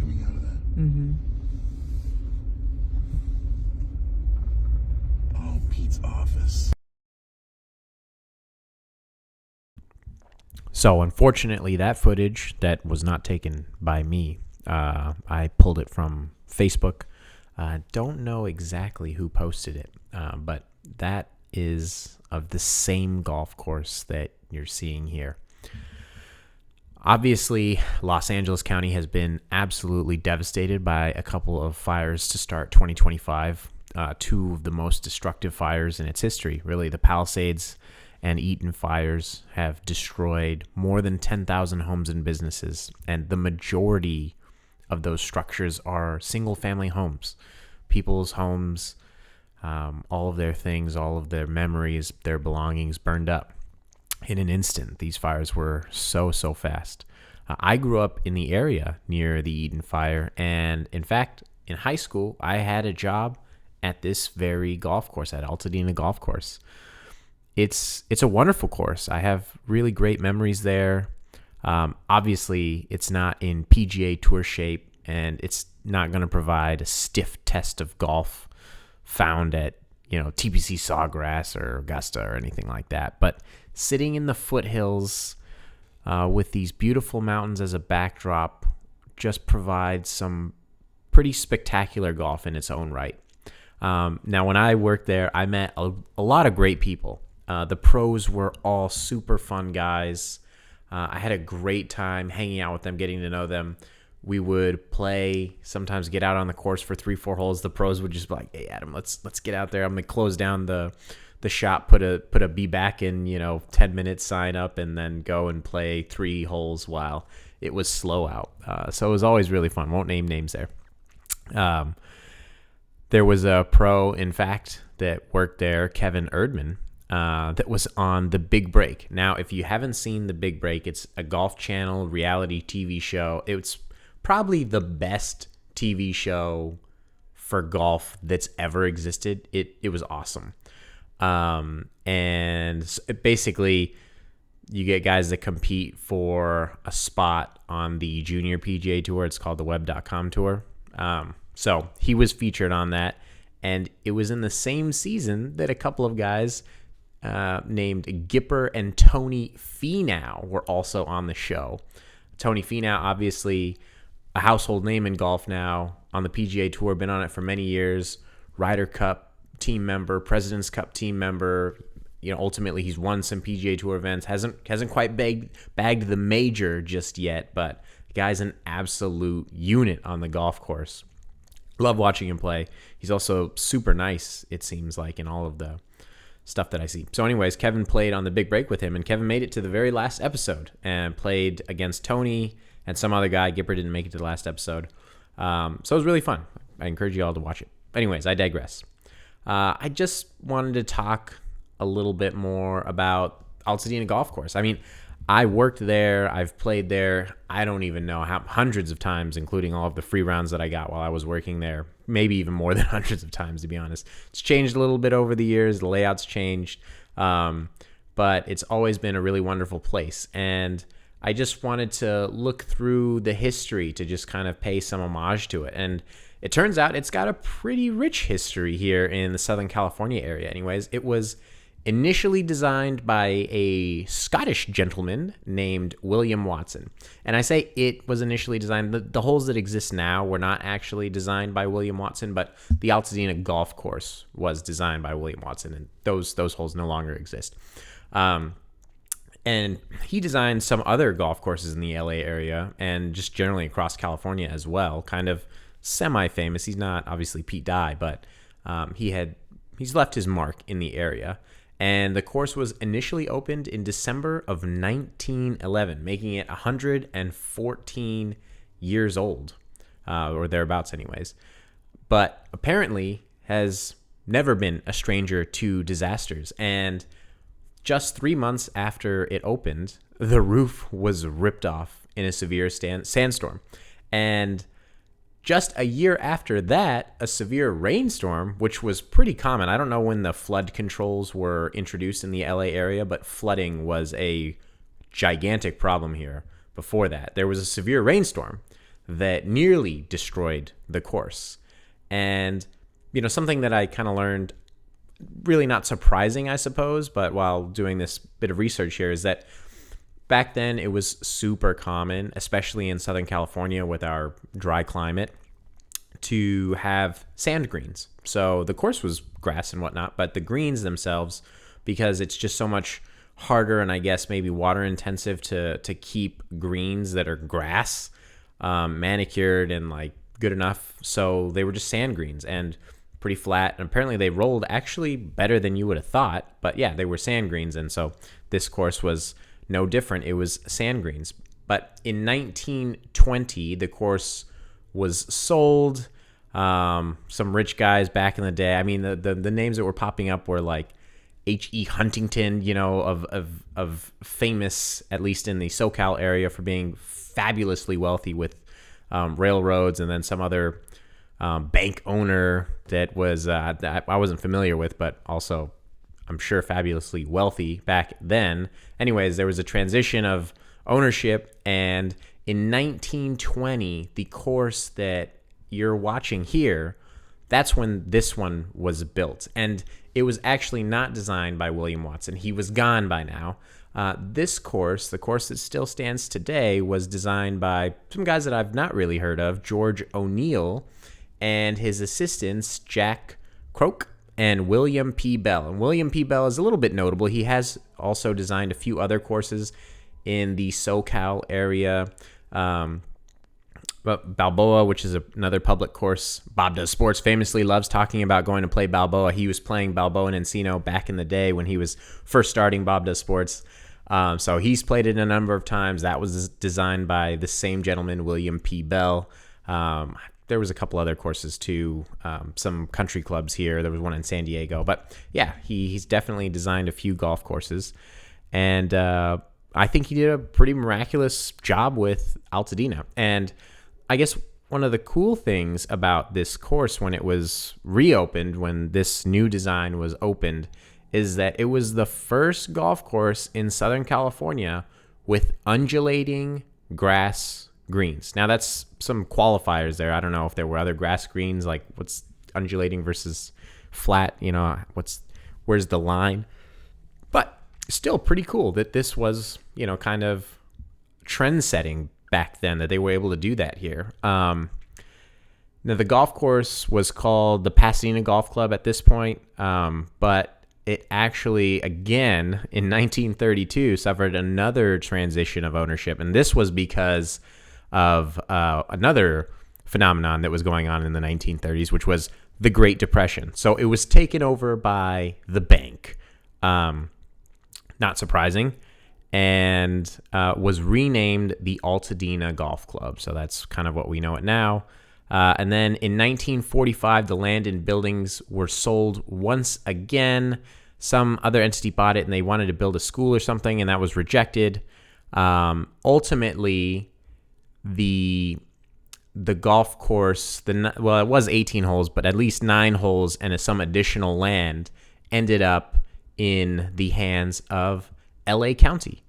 coming out of that. Mm-hmm. Oh, Pete's office. So unfortunately, that footage that was not taken by me, I pulled it from Facebook. Don't know exactly who posted it, but that is of the same golf course that you're seeing here. Obviously, Los Angeles County has been absolutely devastated by a couple of fires to start 2025. Two of the most destructive fires in its history. Really, the Palisades and Eaton fires have destroyed more than 10,000 homes and businesses, and the majority of those structures are single-family homes. People's homes, all of their things, all of their memories, their belongings burned up in an instant. These fires were so fast. I grew up in the area near the Eaton Fire, and in fact, in high school, I had a job at this very golf course, at Altadena Golf Course. It's a wonderful course. I have really great memories there. Obviously, it's not in PGA Tour shape, and it's not going to provide a stiff test of golf found at TPC Sawgrass or Augusta or anything like that. But sitting in the foothills with these beautiful mountains as a backdrop just provides some pretty spectacular golf in its own right. Now, when I worked there, I met a lot of great people. The pros were all super fun guys. I had a great time hanging out with them, getting to know them. We would play, sometimes get out on the course for 3-4 holes. The pros would just be like, "Hey, Adam, let's get out there. I'm gonna close down the shop, put a be back in 10 minutes, sign up, and then go and play 3 holes while it was slow out." So it was always really fun. Won't name names there. There was a pro, in fact, that worked there, Kevin Erdman, that was on The Big Break. Now, if you haven't seen The Big Break, it's a Golf Channel reality TV show. It's probably the best TV show for golf that's ever existed. It was awesome. And basically, you get guys that compete for a spot on the junior PGA Tour. It's called the Web.com Tour. So he was featured on that, and it was in the same season that a couple of guys named Gipper and Tony Finau were also on the show. Tony Finau, obviously a household name in golf now, on the PGA Tour, been on it for many years, Ryder Cup team member, President's Cup team member. Ultimately he's won some PGA Tour events, hasn't quite bagged the major just yet, but the guy's an absolute unit on the golf course. Love watching him play. He's also super nice, it seems like, in all of the stuff that I see. So anyways, Kevin played on The Big Break with him, and Kevin made it to the very last episode and played against Tony and some other guy. Gipper didn't make it to the last episode. So it was really fun. I encourage you all to watch it. Anyways, I digress. I just wanted to talk a little bit more about Altadena Golf Course. I mean, I worked there. I've played there. I don't even know how hundreds of times, including all of the free rounds that I got while I was working there. Maybe even more than hundreds of times, to be honest. It's changed a little bit over the years. The layout's changed. But it's always been a really wonderful place. And I just wanted to look through the history to just kind of pay some homage to it. And it turns out it's got a pretty rich history here in the Southern California area. Anyways, it was initially designed by a Scottish gentleman named William Watson. And I say it was initially designed. The holes that exist now were not actually designed by William Watson, but the Altadena Golf Course was designed by William Watson, and those holes no longer exist. And he designed some other golf courses in the LA area and just generally across California as well, kind of semi-famous. He's not obviously Pete Dye, but he's left his mark in the area. And the course was initially opened in December of 1911, making it 114 years old, or thereabouts anyways. But apparently has never been a stranger to disasters. And just 3 months after it opened, the roof was ripped off in a severe sandstorm. And just a year after that, a severe rainstorm, which was pretty common. I don't know when the flood controls were introduced in the LA area, but flooding was a gigantic problem here before that. There was a severe rainstorm that nearly destroyed the course. And, something that I kind of learned, really not surprising, I suppose, but while doing this bit of research here, is that back then it was super common, especially in Southern California with our dry climate, to have sand greens. So the course was grass and whatnot, but the greens themselves, because it's just so much harder and I guess maybe water intensive to keep greens that are grass manicured and like good enough. So they were just sand greens and pretty flat. And apparently they rolled actually better than you would have thought. But yeah, they were sand greens. And so this course was no different. It was sand greens. But in 1920, the course was sold. Some rich guys back in the day. I mean, the names that were popping up were like H.E. Huntington, of famous, at least in the SoCal area, for being fabulously wealthy with railroads, and then some other bank owner that was that I wasn't familiar with, but also I'm sure fabulously wealthy back then. Anyways, there was a transition of ownership, and in 1920, the course that you're watching here, that's when this one was built. And it was actually not designed by William Watson. He was gone by now. This course, the course that still stands today, was designed by some guys that I've not really heard of, George O'Neill and his assistants, Jack Croak and William P. Bell. And William P. Bell is a little bit notable. He has also designed a few other courses in the SoCal area. But Balboa, which is another public course. Bob Does Sports famously loves talking about going to play Balboa. He was playing Balboa and Encino back in the day when he was first starting Bob Does Sports. So he's played it a number of times. That was designed by the same gentleman, William P. Bell. There was a couple other courses too, some country clubs here. There was one in San Diego. But yeah, he's definitely designed a few golf courses. And I think he did a pretty miraculous job with Altadena. And I guess one of the cool things about this course when it was reopened, when this new design was opened, is that it was the first golf course in Southern California with undulating grass greens. Now that's some qualifiers there. I don't know if there were other grass greens, like what's undulating versus flat, where's the line? But still pretty cool that this was, kind of trend setting back then, that they were able to do that here. Now, the golf course was called the Pasadena Golf Club at this point, but it actually, again, in 1932, suffered another transition of ownership, and this was because of another phenomenon that was going on in the 1930s, which was the Great Depression. So it was taken over by the bank. Not surprising. And was renamed the Altadena Golf Club. So that's kind of what we know it now. And then in 1945, the land and buildings were sold once again. Some other entity bought it, and they wanted to build a school or something, and that was rejected. Ultimately, the golf course, it was 18 holes, but at least 9 holes and some additional land ended up in the hands of LA County,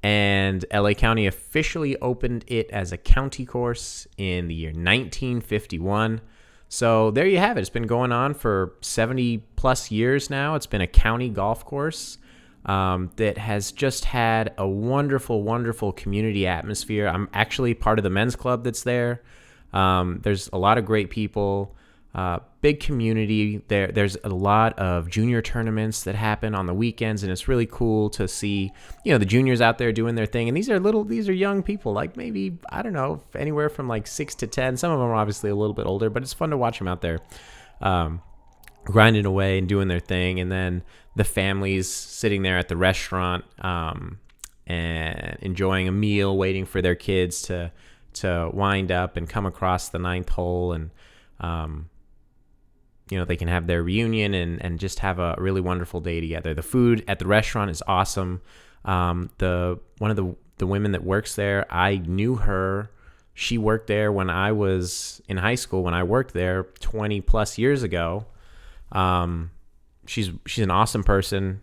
and LA County officially opened it as a county course in the year 1951. So there you have it. It's been going on for 70 plus years now. It's been a county golf course that has just had a wonderful, wonderful community atmosphere. I'm actually part of the men's club that's there. There's a lot of great people. Big community there. There's a lot of junior tournaments that happen on the weekends, and it's really cool to see, the juniors out there doing their thing. And these are young people, like maybe, I don't know, anywhere from like 6 to 10. Some of them are obviously a little bit older, but it's fun to watch them out there, grinding away and doing their thing. And then the families sitting there at the restaurant, and enjoying a meal, waiting for their kids to wind up and come across the 9th hole, and they can have their reunion and just have a really wonderful day together. The food at the restaurant is awesome. One of the women that works there, I knew her. She worked there when I was in high school, when I worked there 20 plus years ago. She's an awesome person.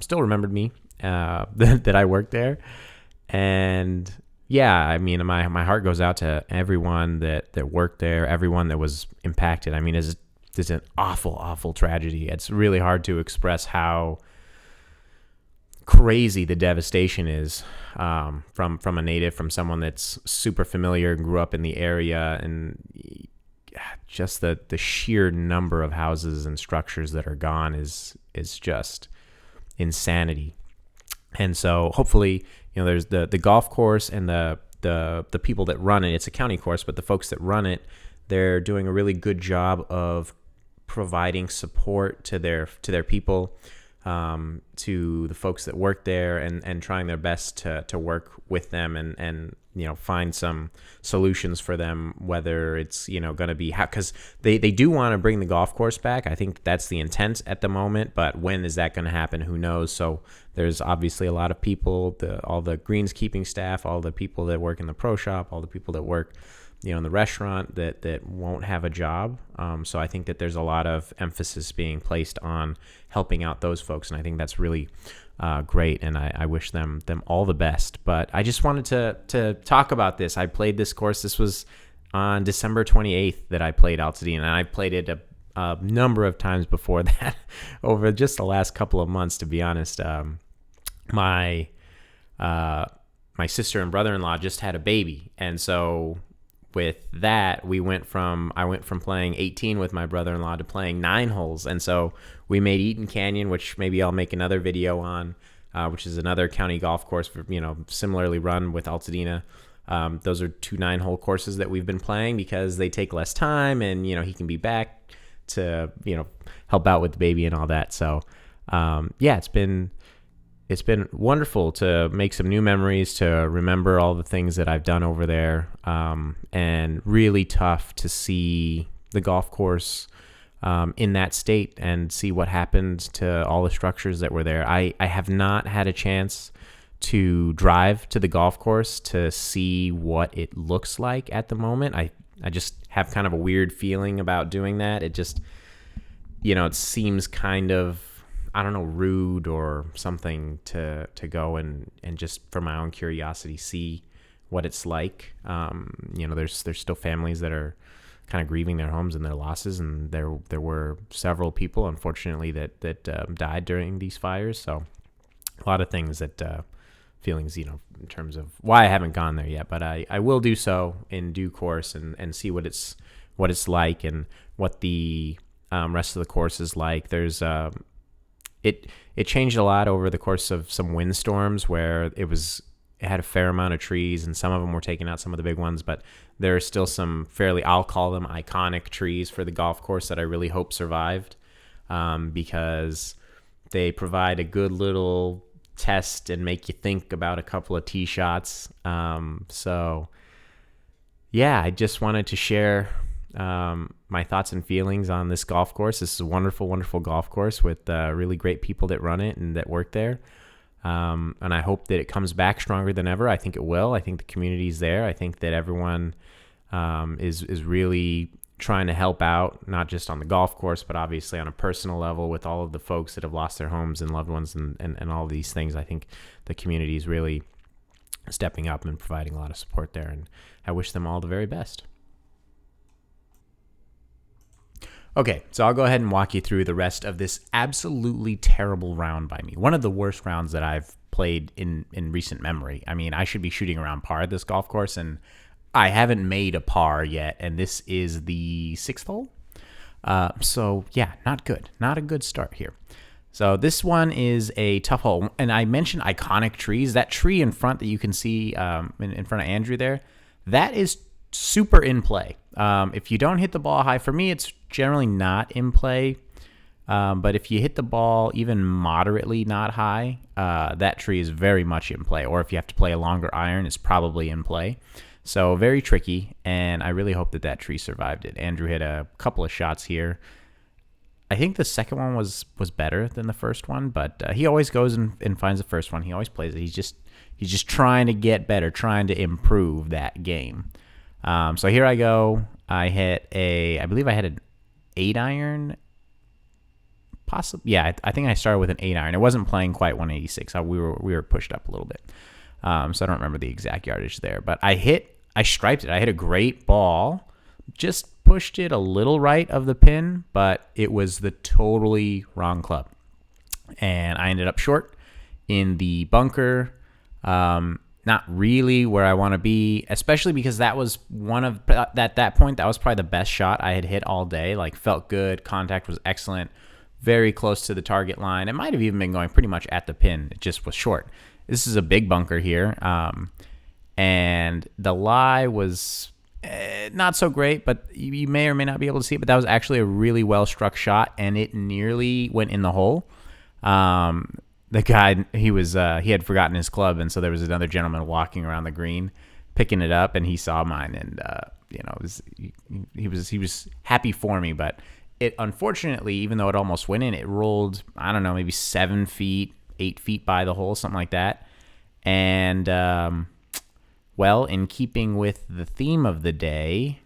Still remembered me, that I worked there. And yeah, I mean, my heart goes out to everyone that worked there, everyone that was impacted. I mean, it's an awful tragedy. It's really hard to express how crazy the devastation is, from a native, from someone that's super familiar and grew up in the area, and just the sheer number of houses and structures that are gone is just insanity. And so hopefully, there's the golf course and the people that run it. It's a county course, but the folks that run it, they're doing a really good job of providing support to their people, to the folks that work there, and trying their best to work with them and find some solutions for them, whether it's going to be because they do want to bring the golf course back. I think that's the intent at the moment, but when is that going to happen? Who knows? So there's obviously a lot of people, all the greenskeeping staff, all the people that work in the pro shop, all the people that work in the restaurant that won't have a job. So I think that there's a lot of emphasis being placed on helping out those folks, and I think that's really great, and I wish them all the best. But I just wanted to talk about this. I played this course. This was on December 28th that I played Altadena, and I played it a number of times before that over just the last couple of months, to be honest. My sister and brother-in-law just had a baby, and so with that, I went from playing 18 with my brother-in-law to playing 9 holes. And so we made Eaton Canyon, which maybe I'll make another video on, which is another county golf course for, similarly run with Altadena. Those are 2 9-hole courses that we've been playing because they take less time, and, he can be back to, help out with the baby and all that. So, yeah, it's been wonderful to make some new memories, to remember all the things that I've done over there, and really tough to see the golf course in that state and see what happened to all the structures that were there. I have not had a chance to drive to the golf course to see what it looks like at the moment. I just have kind of a weird feeling about doing that. It just, it seems kind of, I don't know, rude or something to go and just for my own curiosity see what it's like. There's still families that are kind of grieving their homes and their losses, and there were several people, unfortunately, that died during these fires. So a lot of things that feelings, in terms of why I haven't gone there yet, but I will do so in due course and see what it's like and what the rest of the course is like. There's It changed a lot over the course of some windstorms where it had a fair amount of trees, and some of them were taking out some of the big ones, but there are still some fairly, I'll call them iconic trees for the golf course that I really hope survived, because they provide a good little test and make you think about a couple of tee shots. So yeah, I just wanted to share my thoughts and feelings on this golf course. This is a wonderful, wonderful golf course with really great people that run it and that work there. And I hope that it comes back stronger than ever. I think it will. I think the community's there. I think that everyone is really trying to help out, not just on the golf course, but obviously on a personal level with all of the folks that have lost their homes and loved ones and all of these things. I think the community is really stepping up and providing a lot of support there, and I wish them all the very best. Okay, so I'll go ahead and walk you through the rest of this absolutely terrible round by me. One of the worst rounds that I've played in recent memory. I mean, I should be shooting around par at this golf course, and I haven't made a par yet, and this is the 6th hole. So, yeah, not good. Not a good start here. So this one is a tough hole, and I mentioned iconic trees. That tree in front that you can see in front of Andrew there, that is super in play. If you don't hit the ball high, for me, it's generally not in play. But if you hit the ball even moderately not high, that tree is very much in play. Or if you have to play a longer iron, it's probably in play. So very tricky, and I really hope that tree survived it. Andrew hit a couple of shots here. I think the second one was better than the first one, but he always goes and finds the first one. He always plays it. He's just trying to get better, trying to improve that game. So here I go. I believe I had an 8-iron. Possibly, yeah. I think I started with an 8-iron. It wasn't playing quite 186. We were pushed up a little bit. So I don't remember the exact yardage there, but I striped it. I hit a great ball, just pushed it a little right of the pin, but it was the totally wrong club. And I ended up short in the bunker. Not really where I want to be, especially because that was at that point, that was probably the best shot I had hit all day. Like, felt good. Contact was excellent. Very close to the target line. It might have even been going pretty much at the pin. It just was short. This is a big bunker here. And the lie was not so great, but you may or may not be able to see it, but that was actually a really well struck shot, and it nearly went in the hole. The guy, he had forgotten his club, and so there was another gentleman walking around the green, picking it up, and he saw mine, and he was happy for me. But it, unfortunately, even though it almost went in, it rolled, I don't know, maybe 7 feet, 8 feet by the hole, something like that. And well, in keeping with the theme of the day,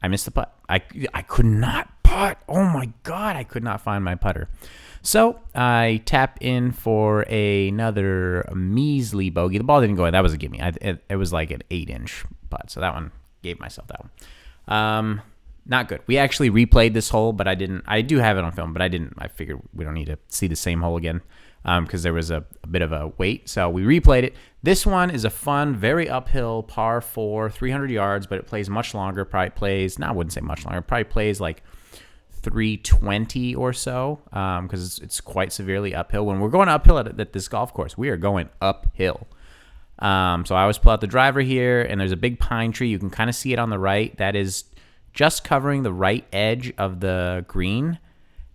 I missed the putt. I could not putt. Oh my God, I could not find my putter. So I tap in for another measly bogey. The ball didn't go in. That was a gimme. It was like an 8-inch putt. So that one, gave myself that one. Not good. We actually replayed this hole, but I didn't. I do have it on film, but I didn't. I figured we don't need to see the same hole again because there was a bit of a wait. So we replayed it. This one is a fun, very uphill par 4, 300 yards, but it plays much longer. Probably plays, no, I wouldn't say much longer. Probably plays like 320 or so because it's quite severely uphill. When we're going uphill at this golf course, we are going uphill. So I always pull out the driver here, and there's a big pine tree. You can kind of see it on the right. That is just covering the right edge of the green,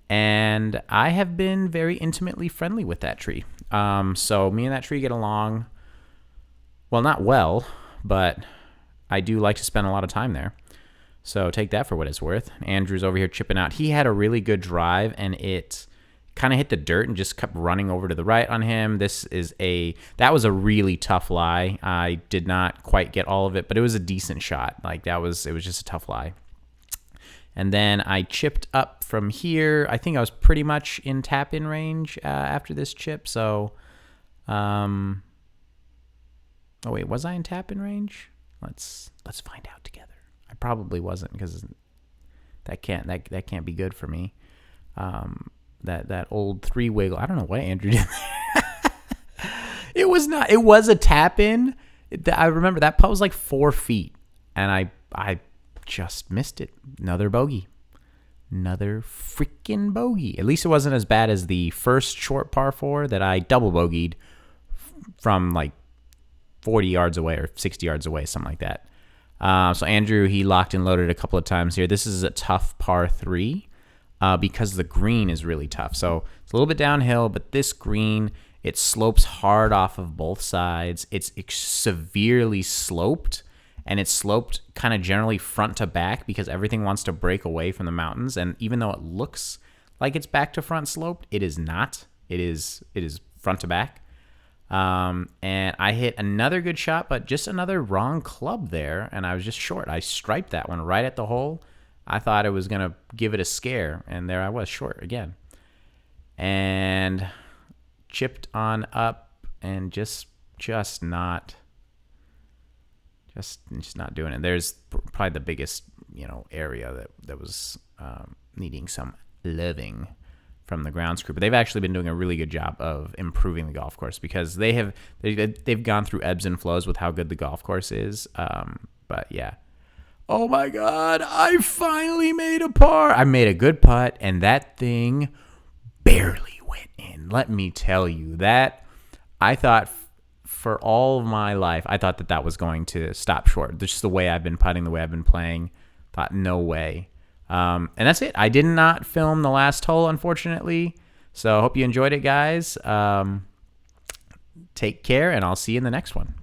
and I have been very intimately friendly with that tree. So me and that tree get along, well, not well, but I do like to spend a lot of time there. So take that for what it's worth. Andrew's over here chipping out. He had a really good drive, and it kind of hit the dirt and just kept running over to the right on him. That was a really tough lie. I did not quite get all of it, but it was a decent shot. Like, it was just a tough lie. And then I chipped up from here. I think I was pretty much in tap-in range after this chip. So, oh wait, was I in tap-in range? Let's find out together. I probably wasn't, because that can't be good for me. That old 3 wiggle. I don't know what Andrew did there. It was not. It was a tap in. I remember that putt was like 4 feet, and I just missed it. Another bogey. Another freaking bogey. At least it wasn't as bad as the first short par 4 that I double bogeyed from like 40 yards away or 60 yards away, something like that. So Andrew, he locked and loaded a couple of times here. This is a tough par 3 because the green is really tough. So it's a little bit downhill, but this green, it slopes hard off of both sides. It's severely sloped, and it's sloped kind of generally front to back because everything wants to break away from the mountains. And even though it looks like it's back to front sloped, it is not. It is front to back. And I hit another good shot, but just another wrong club there, and I was just short. I striped that one right at the hole. I thought it was going to give it a scare, and there I was, short again. And chipped on up, and just not doing it. There's probably the biggest, area that was needing some loving from the grounds crew, but they've actually been doing a really good job of improving the golf course because they've gone through ebbs and flows with how good the golf course is. But yeah, oh my God, I finally made a par. I made a good putt, and that thing barely went in. Let me tell you that I thought for all of my life, I thought that was going to stop short. Just the way I've been putting, the way I've been playing, thought no way. And that's it. I did not film the last hole, unfortunately. So I hope you enjoyed it, guys. Take care, and I'll see you in the next one.